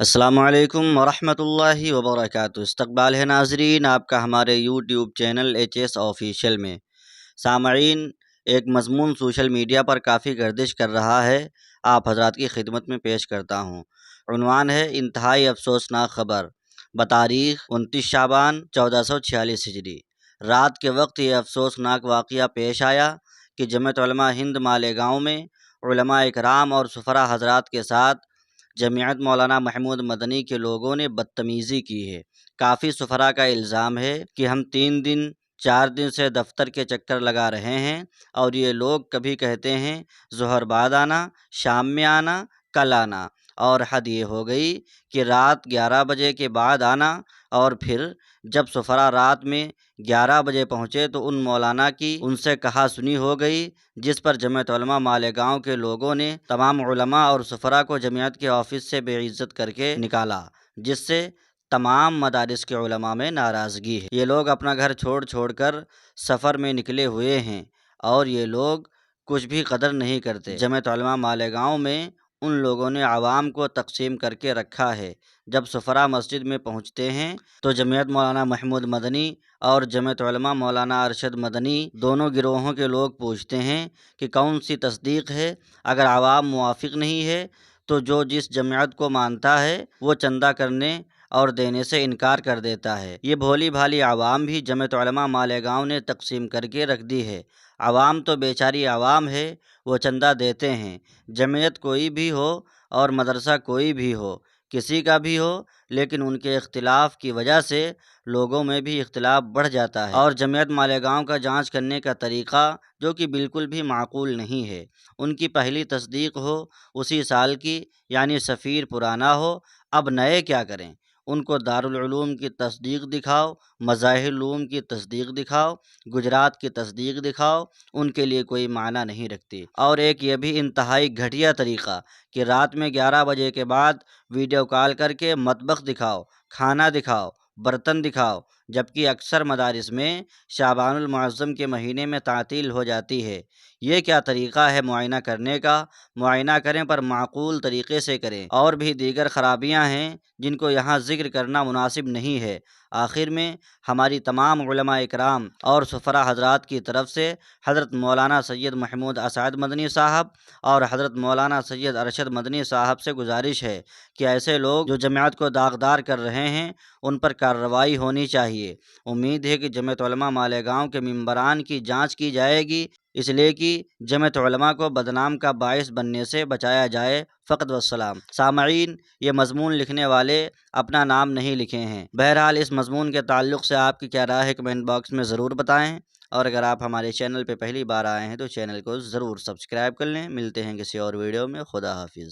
السلام علیکم ورحمۃ اللہ وبرکاتہ۔ استقبال ہے ناظرین آپ کا ہمارے یوٹیوب چینل HS آفیشیل میں۔ سامعین، ایک مضمون سوشل میڈیا پر کافی گردش کر رہا ہے، آپ حضرات کی خدمت میں پیش کرتا ہوں۔ عنوان ہے انتہائی افسوسناک خبر، بتاریخ 29 شعبان 1446 ہجری۔ رات کے وقت یہ افسوسناک واقعہ پیش آیا کہ جمعیت علماء ہند مالیگاؤں میں علماء اکرام اور سفراء حضرات کے ساتھ جمعیت مولانا محمود مدنی کے لوگوں نے بدتمیزی کی ہے۔ کافی سفراء کا الزام ہے کہ ہم 4 دن سے دفتر کے چکر لگا رہے ہیں اور یہ لوگ کبھی کہتے ہیں ظہر بعد آنا، شام میں آنا، کل آنا، اور حد یہ ہو گئی کہ رات 11 بجے کے بعد آنا، اور پھر جب سفراء رات میں 11 بجے پہنچے تو ان مولانا کی ان سے کہا سنی ہو گئی، جس پر جمعیت علماء مالیگاؤں کے لوگوں نے تمام علماء اور سفراء کو جمعیت کے آفس سے بے عزت کر کے نکالا، جس سے تمام مدارس کے علماء میں ناراضگی ہے۔ یہ لوگ اپنا گھر چھوڑ کر سفر میں نکلے ہوئے ہیں اور یہ لوگ کچھ بھی قدر نہیں کرتے۔ جمعیت علماء مالیگاؤں میں ان لوگوں نے عوام کو تقسیم کر کے رکھا ہے۔ جب سفراء مسجد میں پہنچتے ہیں تو جمعیت مولانا محمود مدنی اور جمعیت علماء مولانا ارشد مدنی دونوں گروہوں کے لوگ پوچھتے ہیں کہ کون سی تصدیق ہے۔ اگر عوام موافق نہیں ہے تو جو جس جمعیت کو مانتا ہے وہ چندہ کرنے اور دینے سے انکار کر دیتا ہے۔ یہ بھولی بھالی عوام بھی جمعیت علماء مالیگاؤں نے تقسیم کر کے رکھ دی ہے۔ عوام تو بیچاری عوام ہے، وہ چندہ دیتے ہیں۔ جمعیت کوئی بھی ہو اور مدرسہ کوئی بھی ہو، کسی کا بھی ہو، لیکن ان کے اختلاف کی وجہ سے لوگوں میں بھی اختلاف بڑھ جاتا ہے، اور جمعیت مالیگاؤں کا جانچ کرنے کا طریقہ جو کہ بالکل بھی معقول نہیں ہے۔ ان کی پہلی تصدیق ہو اسی سال کی، یعنی سفیر پرانا ہو، اب نئے کیا کریں؟ ان کو دارالعلوم کی تصدیق دکھاؤ، مظاہر العلوم کی تصدیق دکھاؤ، گجرات کی تصدیق دکھاؤ، ان کے لیے کوئی معنی نہیں رکھتی۔ اور ایک یہ بھی انتہائی گھٹیا طریقہ کہ رات میں 11 بجے کے بعد ویڈیو کال کر کے مطبخ دکھاؤ، کھانا دکھاؤ، برتن دکھاؤ، جبکہ اکثر مدارس میں شعبان المعظم کے مہینے میں تعطیل ہو جاتی ہے۔ یہ کیا طریقہ ہے معائنہ کرنے کا؟ معائنہ کریں پر معقول طریقے سے کریں۔ اور بھی دیگر خرابیاں ہیں جن کو یہاں ذکر کرنا مناسب نہیں ہے۔ آخر میں ہماری تمام علماء اکرام اور سفراء حضرات کی طرف سے حضرت مولانا سید محمود اسعد مدنی صاحب اور حضرت مولانا سید ارشد مدنی صاحب سے گزارش ہے کہ ایسے لوگ جو جماعت کو داغدار کر رہے ہیں ان پر کارروائی ہونی چاہیے۔ امید ہے کہ جمعیت علماء مالیگاؤں کے ممبران کی جانچ کی جائے گی، اس لیے کہ جمعیت علماء کو بدنام کا باعث بننے سے بچایا جائے۔ فقط والسلام۔ سامعین، یہ مضمون لکھنے والے اپنا نام نہیں لکھے ہیں۔ بہرحال اس مضمون کے تعلق سے آپ کی کیا رائے ہے کمنٹ باکس میں ضرور بتائیں، اور اگر آپ ہمارے چینل پہ پہلی بار آئے ہیں تو چینل کو ضرور سبسکرائب کر لیں۔ ملتے ہیں کسی اور ویڈیو میں۔ خدا حافظ۔